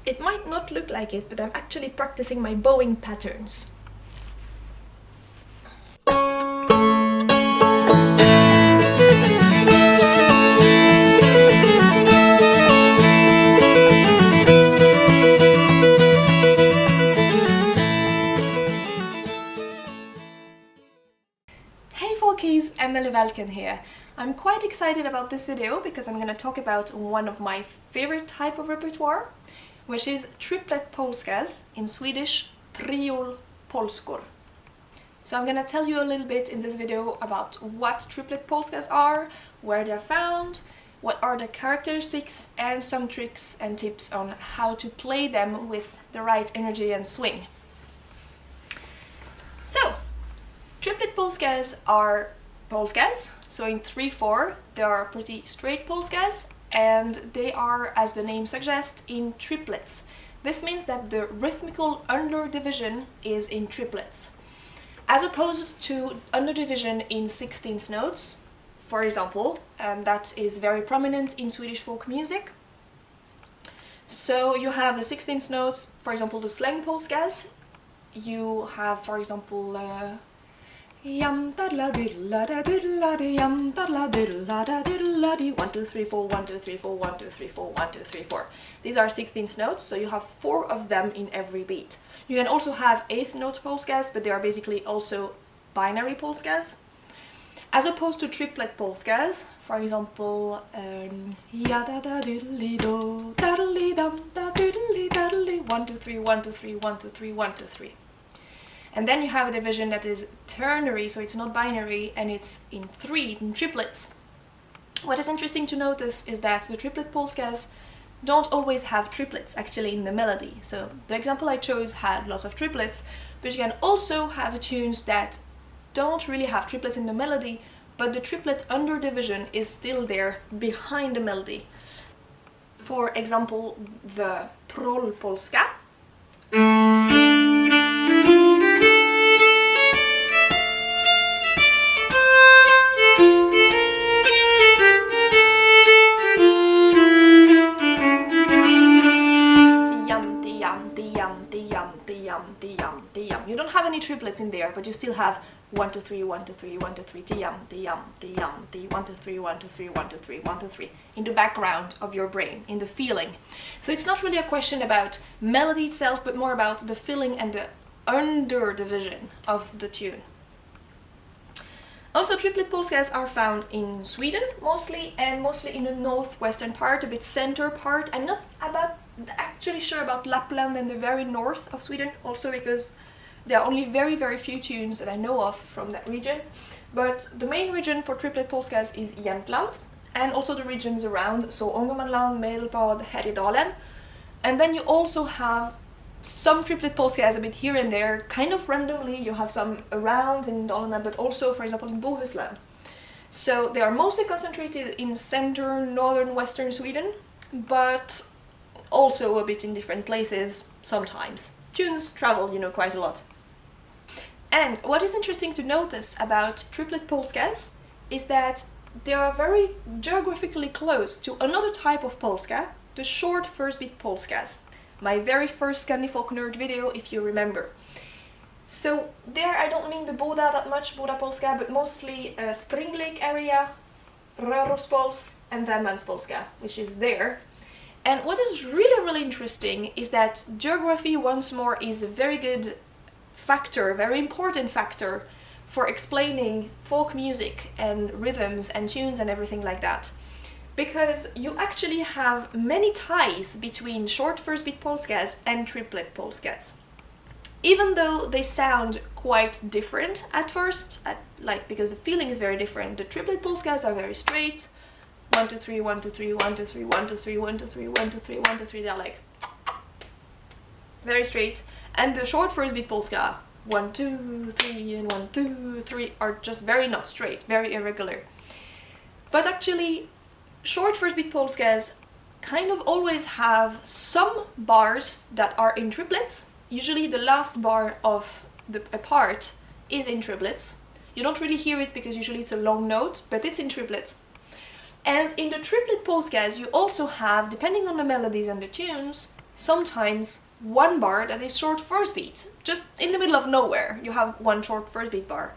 It might not look like it, but I'm actually practicing my bowing patterns. Hey folkies, Emelie Waldken here. I'm quite excited about this video because I'm going to talk about one of my favorite type of repertoire, which is triplet polskas, in Swedish triolpolskor. So I'm going to tell you a little bit in this video about what triplet polskas are, where they're found, what are the characteristics, and some tricks and tips on how to play them with the right energy and swing. So, triplet polskas are polskas, so in 3/4 they are pretty straight polskas, and they are, as the name suggests, in triplets. This means that the rhythmical underdivision is in triplets, as opposed to underdivision in 16th notes, for example, and that is very prominent in Swedish folk music. So you have the 16th notes, for example, the slang polskas. You have, for example, yum da diddle da diddle da yum da diddle da diddle da 1 2 3 4 1 2 3 4 1 2 3 4 1 2 3 4. These are 16th notes, so you have 4 of them in every beat. You can also have 8th note polskas, but they are basically also binary polskas, as opposed to triplet polskas. For example, ya da da diddly do daddly dum da diddly daddly 1 2 3 1 2 3 1 2 3 1 2 3. And then you have a division that is ternary, so it's not binary, and it's in 3, in triplets. What is interesting to notice is that the triplet polskas don't always have triplets actually in the melody. So the example I chose had lots of triplets, but you can also have tunes that don't really have triplets in the melody, but the triplet underdivision is still there behind the melody. For example, the triolpolska. You don't have any triplets in there, but you still have 1 2 3 1 2 3 1 2 3 t 1 2 3 1 2 3 1 2 3 1 2 3 in the background of your brain, in the feeling. So it's not really a question about melody itself, but more about the feeling and the underdivision of the tune. Also, triplet polskas are found in Sweden mostly, and mostly in the northwestern part, a bit center part. I'm not actually sure about Lapland and the very north of Sweden, also because there are only very few tunes that I know of from that region. But the main region for triplet polskas is Jämtland, and also the regions around, so Ångermanland, Medelpad, Härjedalen. And then you also have some triplet polskas a bit here and there, kind of randomly. You have some around in Dalarna, but also, for example, in Bohuslän. So they are mostly concentrated in center, northern, western Sweden, but also a bit in different places sometimes. Tunes travel, you know, quite a lot. And what is interesting to notice about triplet polskas is that they are very geographically close to another type of polska, the short first beat polskas. My very first Scandi folk nerd video, if you remember. So there I don't mean the Boda that much, Boda polska, but mostly Spring Lake area, Rörospols, and Polska, which is there. And what is really interesting is that geography, once more, is a very good factor, very important factor for explaining folk music and rhythms and tunes and everything like that. Because you actually have many ties between short first beat polskas and triplet polskas. Even though they sound quite different at first, because the feeling is very different. The triplet polskas are very straight. 1 2 3 1 2 3 1 2 3 1 2 3 1 2 3 1 2 3 1 2 3. They're like very straight. And the short first beat polska, 1 2 3 and 1 2 3, are just very not straight, very irregular. But actually, short first beat polskas kind of always have some bars that are in triplets. Usually the last bar of a part is in triplets. You don't really hear it because usually it's a long note, but it's in triplets. And in the triplet polskas you also have, depending on the melodies and the tunes, sometimes one bar that is short first beat. Just in the middle of nowhere, you have one short first beat bar.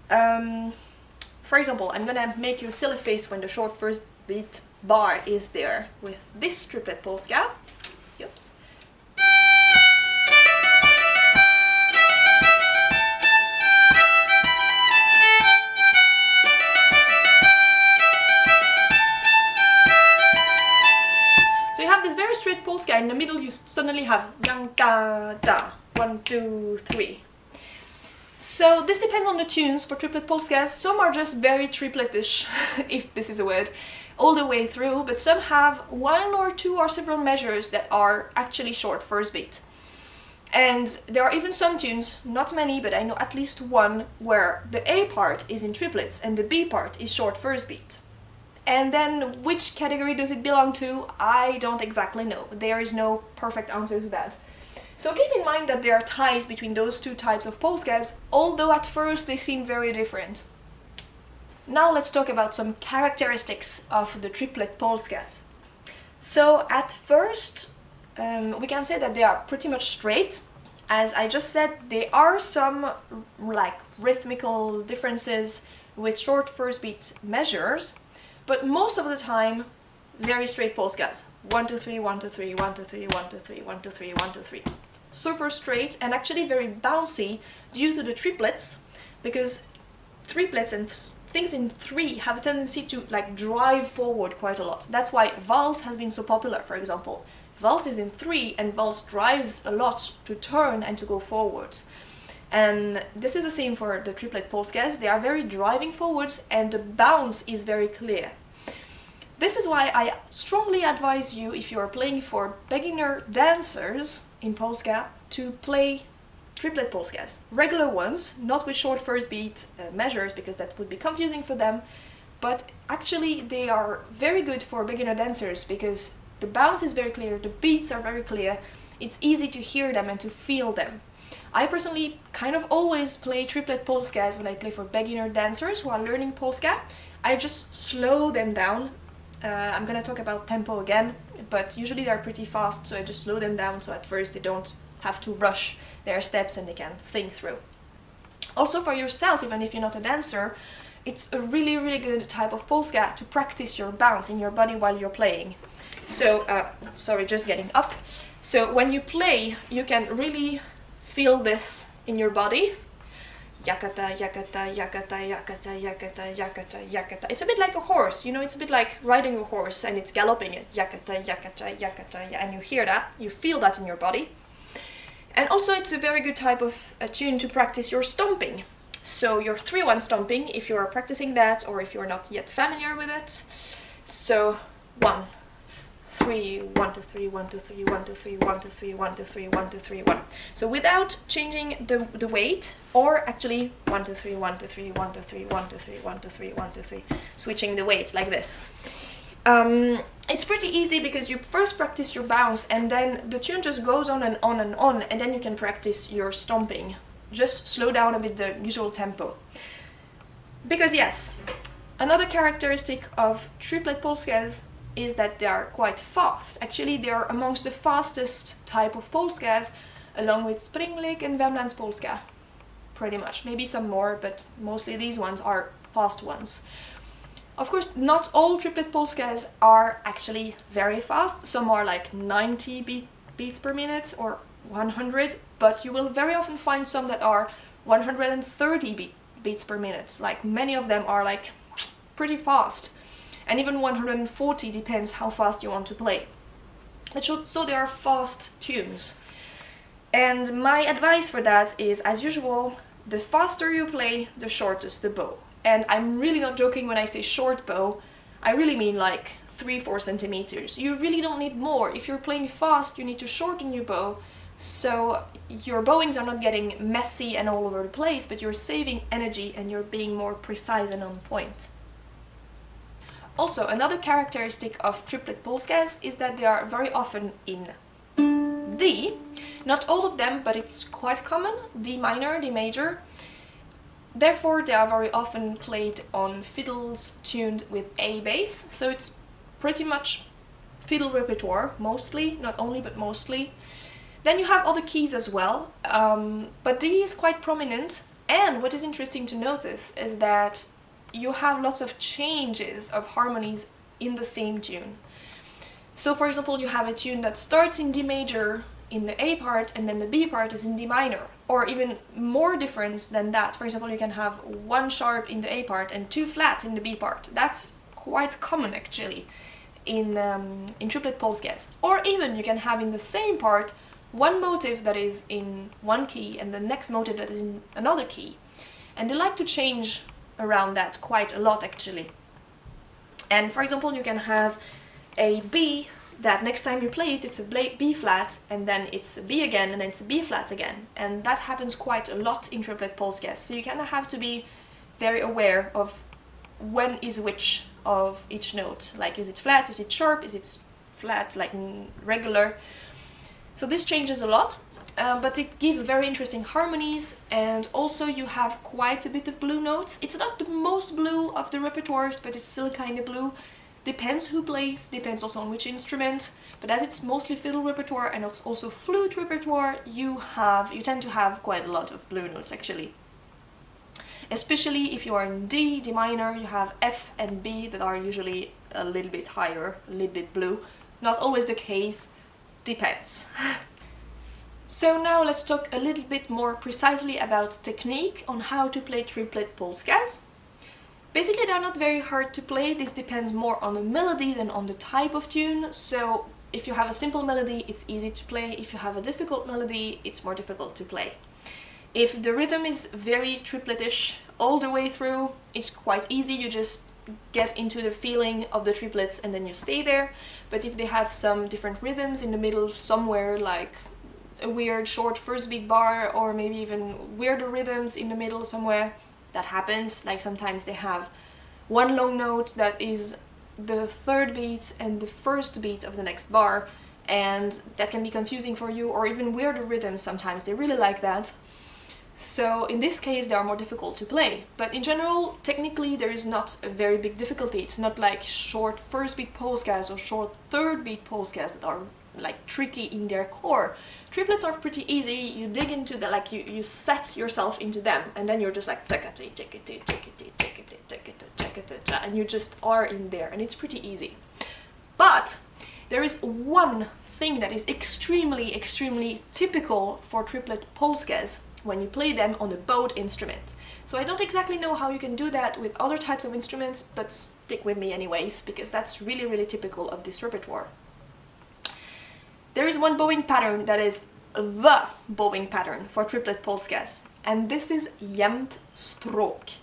For example, I'm gonna make you a silly face when the short first beat bar is there with this triplet polska. Oops. So you have this very straight polska. In the middle you suddenly have yang da da, 1, 2, 3. So this depends on the tunes for triplet polskas. Some are just very tripletish, if this is a word, all the way through, but some have one or two or several measures that are actually short first beat. And there are even some tunes, not many, but I know at least one, where the A part is in triplets and the B part is short first beat. And then which category does it belong to? I don't exactly know. There is no perfect answer to that. So keep in mind that there are ties between those two types of polskas, although at first they seem very different. Now let's talk about some characteristics of the triplet polskas. So at first we can say that they are pretty much straight. As I just said, there are some like rhythmical differences with short first beat measures, but most of the time very straight polskas. 1, 2, 3, 1, 2, 3, 1, 2, 3, 1, 2, 3, 1, 2, 3, 1, 2, 3. Super straight and actually very bouncy due to the triplets, because triplets and things in 3 have a tendency to like drive forward quite a lot. That's why valse has been so popular, for example. Valse is in 3 and valse drives a lot to turn and to go forwards. And this is the same for the triplet polskas. They are very driving forwards and the bounce is very clear. This is why I strongly advise you, if you are playing for beginner dancers in polska, to play triplet polskas. Regular ones, not with short first beat measures, because that would be confusing for them, but actually they are very good for beginner dancers because the bounce is very clear, the beats are very clear, it's easy to hear them and to feel them. I personally kind of always play triplet polskas when I play for beginner dancers who are learning polska. I just slow them down. I'm gonna talk about tempo again, but usually they're pretty fast, so I just slow them down so at first they don't have to rush their steps and they can think through. Also for yourself, even if you're not a dancer, it's a really good type of polska to practice your bounce in your body while you're playing. So, sorry, just getting up. So when you play, you can really feel this in your body. Yakata, yakata, yakata, yakata, yakata, yakata, yakata. It's a bit like a horse, you know, it's a bit like riding a horse and it's galloping it. Yakata, yakata, yakata, and you hear that, you feel that in your body. And also it's a very good type of tune to practice your stomping. So your 3-1 stomping, if you are practicing that or if you're not yet familiar with it. So 1, 3, 1, 2, 3, 1, 2, 3, 1, 2, 3, 1, 2, 3, 1, 2, 3, 1, 2, 3, 1. So without changing the weight, or actually 1, 2, 3, 1, 2, 3, 1, 2, 3, 1, 2, 3, 1, 2, 3, 1, 2, 3, switching the weight like this. It's pretty easy because you first practice your bounce and then the tune just goes on and on and on, and then you can practice your stomping. Just slow down a bit the usual tempo. Because yes, another characteristic of triplet polskas is that they are quite fast. Actually, they are amongst the fastest type of polskas, along with Springlik and Värmlands polska. Pretty much. Maybe some more, but mostly these ones are fast ones. Of course, not all triplet polskas are actually very fast. Some are like 90 beats per minute or 100, but you will very often find some that are 130 beats per minute. Like many of them are like pretty fast. And even 140 depends how fast you want to play. So they are fast tunes. And my advice for that is, as usual, the faster you play, the shortest the bow. And I'm really not joking when I say short bow. I really mean like 3-4 centimeters. You really don't need more. If you're playing fast, you need to shorten your bow, so your bowings are not getting messy and all over the place, but you're saving energy and you're being more precise and on point. Also, another characteristic of triplet polskas is that they are very often in D. Not all of them, but it's quite common. D minor, D major. Therefore, they are very often played on fiddles tuned with A bass, so it's pretty much fiddle repertoire, mostly, not only, but mostly. Then you have other keys as well, but D is quite prominent. And what is interesting to notice is that you have lots of changes of harmonies in the same tune. So for example, you have a tune that starts in D major in the A part and then the B part is in D minor, or even more difference than that. For example, you can have one sharp in the A part and two flats in the B part. That's quite common actually in triplet polskas. Or even you can have in the same part one motive that is in one key and the next motive that is in another key. And they like to change around that quite a lot actually. And for example, you can have a B that next time you play it, it's a B flat, and then it's a B again, and then it's a B flat again. And that happens quite a lot in triplet polskas. So you kind of have to be very aware of when is which of each note. Like, is it flat, is it sharp, is it flat, like regular? So this changes a lot, but it gives very interesting harmonies, and also you have quite a bit of blue notes. It's not the most blue of the repertoires, but it's still kind of blue. Depends who plays, depends also on which instrument, but as it's mostly fiddle repertoire and also flute repertoire, you tend to have quite a lot of blue notes actually. Especially if you are in D, D minor, you have F and B that are usually a little bit higher, a little bit blue. Not always the case, depends. So now let's talk a little bit more precisely about technique on how to play triplet polskas. Basically, they're not very hard to play. This depends more on the melody than on the type of tune. So if you have a simple melody, it's easy to play. If you have a difficult melody, it's more difficult to play. If the rhythm is very tripletish all the way through, it's quite easy. You just get into the feeling of the triplets and then you stay there. But if they have some different rhythms in the middle somewhere, like a weird short first beat bar, or maybe even weirder rhythms in the middle somewhere, that happens. Like sometimes they have one long note that is the third beat and the first beat of the next bar, and that can be confusing for you, or even weirder rhythms sometimes. They really like that. So in this case they are more difficult to play. But in general, technically there is not a very big difficulty. It's not like short first beat polskas or short third beat polskas that are like tricky in their core. Triplets are pretty easy. You dig into the, like you set yourself into them, and then you're just like and you just are in there, and it's pretty easy. But there is one thing that is extremely typical for triplet polskas when you play them on a bowed instrument. So I don't exactly know how you can do that with other types of instruments, but stick with me anyways, because that's really typical of this repertoire. There is one bowing pattern that is the bowing pattern for triplet polskas, and this is jämtstråk.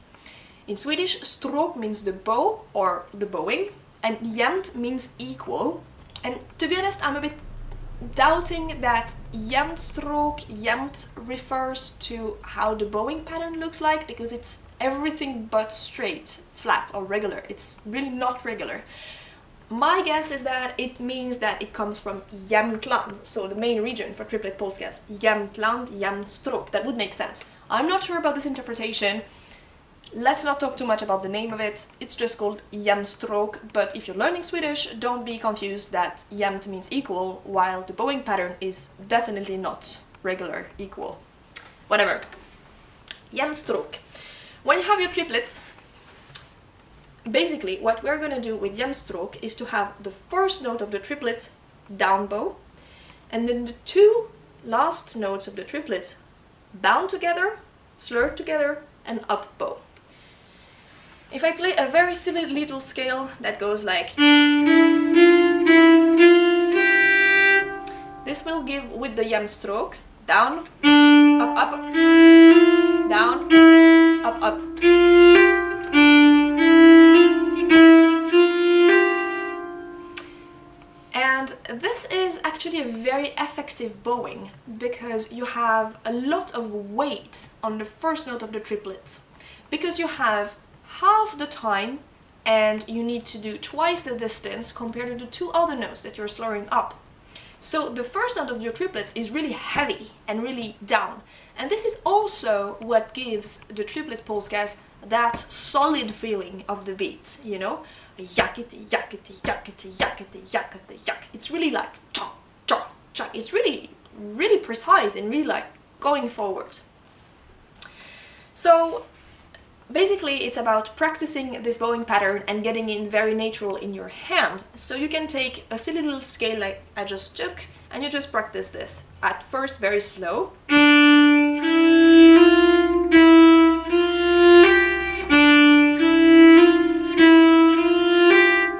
In Swedish, stråk means the bow or the bowing, and jämt means equal. And to be honest, I'm a bit doubting that jämtstråk, jämt refers to how the bowing pattern looks like, because it's everything but straight, flat or regular. It's really not regular. My guess is that it means that it comes from Jämtland, so the main region for triplet polskas. Jämtland, jämtstråk, that would make sense. I'm not sure about this interpretation. Let's not talk too much about the name of it. It's just called jämtstråk, but if you're learning Swedish, don't be confused that jämt means equal, while the bowing pattern is definitely not regular, equal. Whatever. Jämtstråk. When you have your triplets, basically, what we're going to do with jämtstråk is to have the first note of the triplet down bow, and then the two last notes of the triplets bound together, slurred together, and up bow. If I play a very silly little scale that goes like, this will give with the jämtstråk down, up, up, down, up, up. This is actually a very effective bowing, because you have a lot of weight on the first note of the triplet, because you have half the time and you need to do twice the distance compared to the two other notes that you're slurring up. So the first note of your triplets is really heavy and really down, and this is also what gives the triplet polskas that solid feeling of the beat, you know? yakety, yakety, yakety, yakety, yakety, yak. It's really like cha, cha, cha. It's really, really precise and really like going forward. So basically it's about practicing this bowing pattern and getting it very natural in your hand. So you can take a silly little scale like I just took and you just practice this. At first very slow.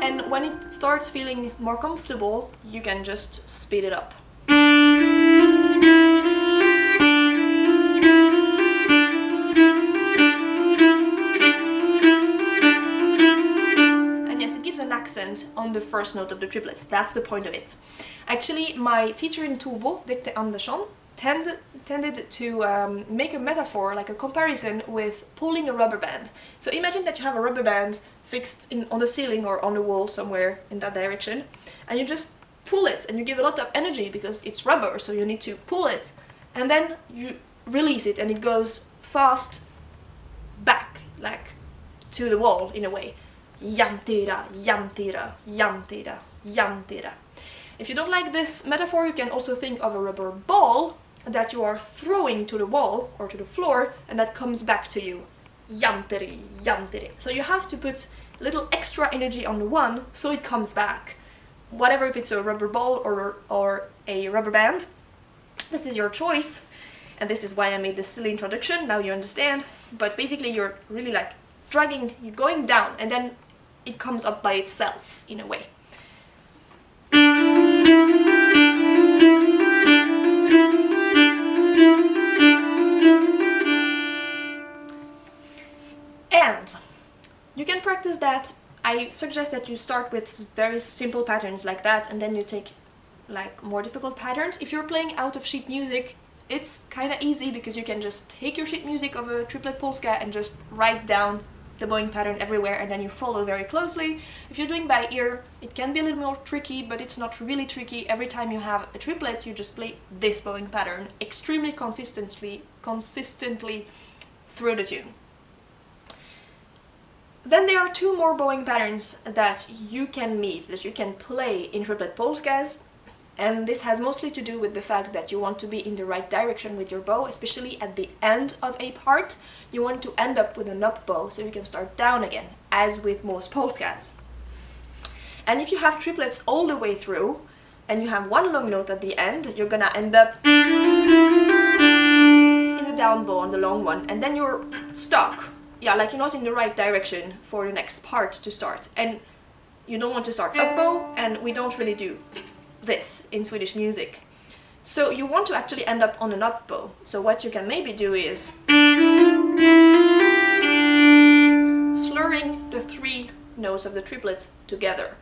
And when it starts feeling more comfortable, you can just speed it up. On the first note of the triplets. That's the point of it. Actually, my teacher in Turbo, Dr. Andersson, tended to make a metaphor, like a comparison with pulling a rubber band. So imagine that you have a rubber band fixed on the ceiling or on the wall somewhere in that direction, and you just pull it and you give a lot of energy because it's rubber, so you need to pull it, and then you release it and it goes fast back, like to the wall in a way. Jämtstråk, jämtstråk, jämtstråk, jämtstråk. If you don't like this metaphor, you can also think of a rubber ball that you are throwing to the wall or to the floor and that comes back to you. Jämtstråk, jämtstråk. So you have to put a little extra energy on the one so it comes back. Whatever, if it's a rubber ball or a rubber band, this is your choice. And this is why I made this silly introduction, now you understand. But basically you're really like dragging, you're going down and then it comes up by itself in a way. And you can practice that. I suggest that you start with very simple patterns like that and then you take like more difficult patterns. If you're playing out of sheet music, it's kind of easy because you can just take your sheet music of a triplet polska and just write down the bowing pattern everywhere and then you follow very closely. If you're doing by ear, it can be a little more tricky, but it's not really tricky. Every time you have a triplet, you just play this bowing pattern extremely consistently through the tune. Then there are two more bowing patterns that you can meet, that you can play in triplet polskas. And this has mostly to do with the fact that you want to be in the right direction with your bow, especially at the end of a part. You want to end up with an up bow, so you can start down again, as with most polskas. And if you have triplets all the way through, and you have one long note at the end, you're gonna end up in the down bow on the long one, and then you're stuck. Yeah, like you're not in the right direction for the next part to start. And you don't want to start up bow, and we don't really do this in Swedish music. So you want to actually end up on an up bow. So what you can maybe do is slurring the three notes of the triplets together.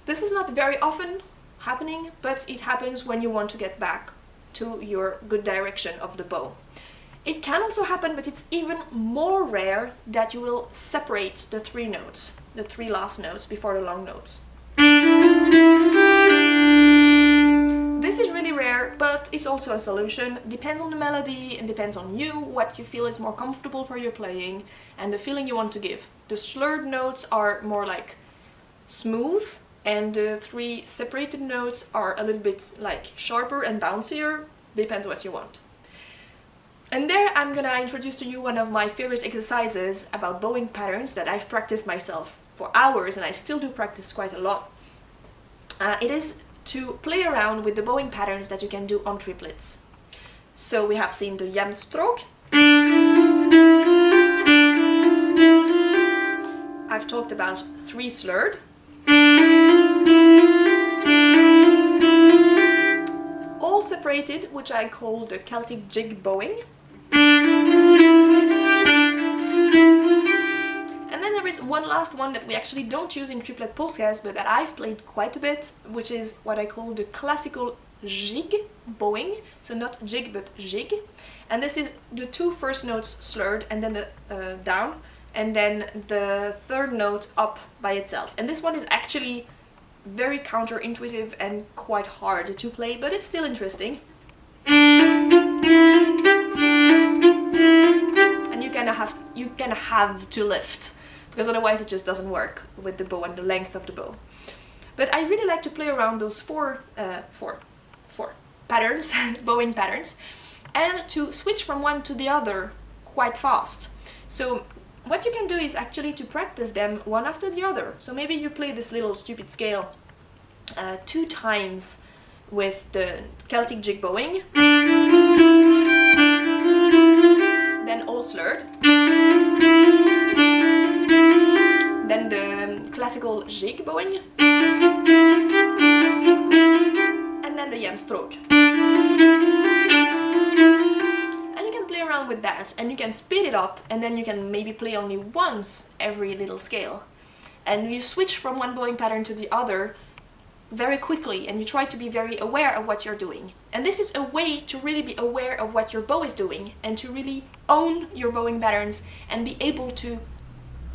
This is not very often happening, but it happens when you want to get back to your good direction of the bow. It can also happen, but it's even more rare that you will separate the three notes, the three last notes before the long notes. This is really rare, but it's also a solution. Depends on the melody and depends on you, what you feel is more comfortable for your playing and the feeling you want to give. The slurred notes are more like smooth and the three separated notes are a little bit like sharper and bouncier. Depends what you want. And there I'm gonna introduce to you one of my favorite exercises about bowing patterns that I've practiced myself for hours and I still do practice quite a lot. It is to play around with the bowing patterns that you can do on triplets. So we have seen the jämtstråk. I've talked about three slurred. All separated, which I call the Celtic jig bowing. And then there is one last one that we actually don't use in triplet polskas, but that I've played quite a bit, which is what I call the classical jig bowing. So not jig, but jig. And this is the two first notes slurred and then the down, and then the third note up by itself. And this one is actually very counterintuitive and quite hard to play, but it's still interesting. And you kind of have to lift, because otherwise it just doesn't work with the bow and the length of the bow. But I really like to play around those four patterns, bowing patterns, and to switch from one to the other quite fast. So what you can do is actually to practice them one after the other. So maybe you play this little stupid scale 2 times with the Celtic jig bowing, then all slurred, then the classical jig bowing, and then the jämtstråk. And you can play around with that, and you can speed it up, and then you can maybe play only once every little scale. And you switch from one bowing pattern to the other very quickly, and you try to be very aware of what you're doing. And this is a way to really be aware of what your bow is doing and to really own your bowing patterns and be able to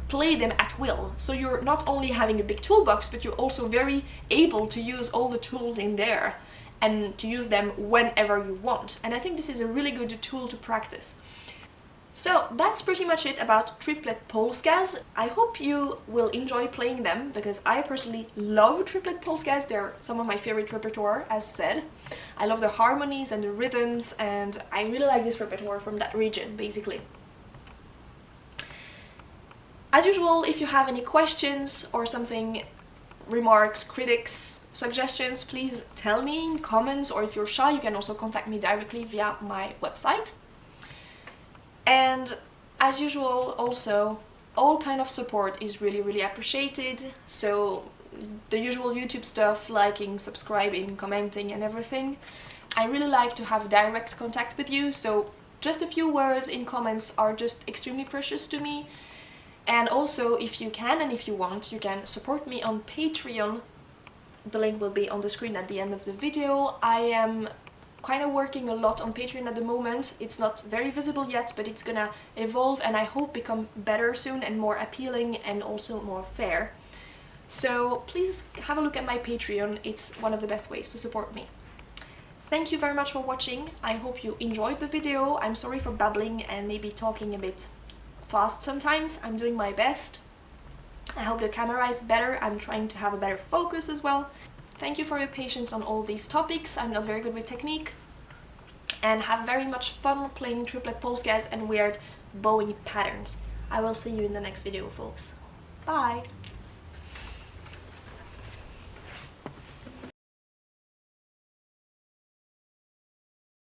play them at will. So you're not only having a big toolbox, but you're also very able to use all the tools in there and to use them whenever you want. And I think this is a really good tool to practice. So that's pretty much it about triplet polskas. I hope you will enjoy playing them, because I personally love triplet polskas. They're some of my favorite repertoire, as said. I love the harmonies and the rhythms, and I really like this repertoire from that region, basically. As usual, if you have any questions or something, remarks, critics, suggestions, please tell me in comments, or if you're shy, you can also contact me directly via my website. And as usual, also, all kind of support is really appreciated. So the usual YouTube stuff, liking, subscribing, commenting and everything. I really like to have direct contact with you, so just a few words in comments are just extremely precious to me. And also, if you can and if you want, you can support me on Patreon. The link will be on the screen at the end of the video. I am kind of working a lot on Patreon at the moment. It's not very visible yet, but it's gonna evolve and I hope become better soon and more appealing and also more fair. So please have a look at my Patreon. It's one of the best ways to support me. Thank you very much for watching. I hope you enjoyed the video. I'm sorry for babbling and maybe talking a bit fast sometimes. I'm doing my best. I hope the camera is better. I'm trying to have a better focus as well. Thank you for your patience on all these topics. I'm not very good with technique. And have very much fun playing triplet polskas and weird bowing patterns. I will see you in the next video, folks. Bye!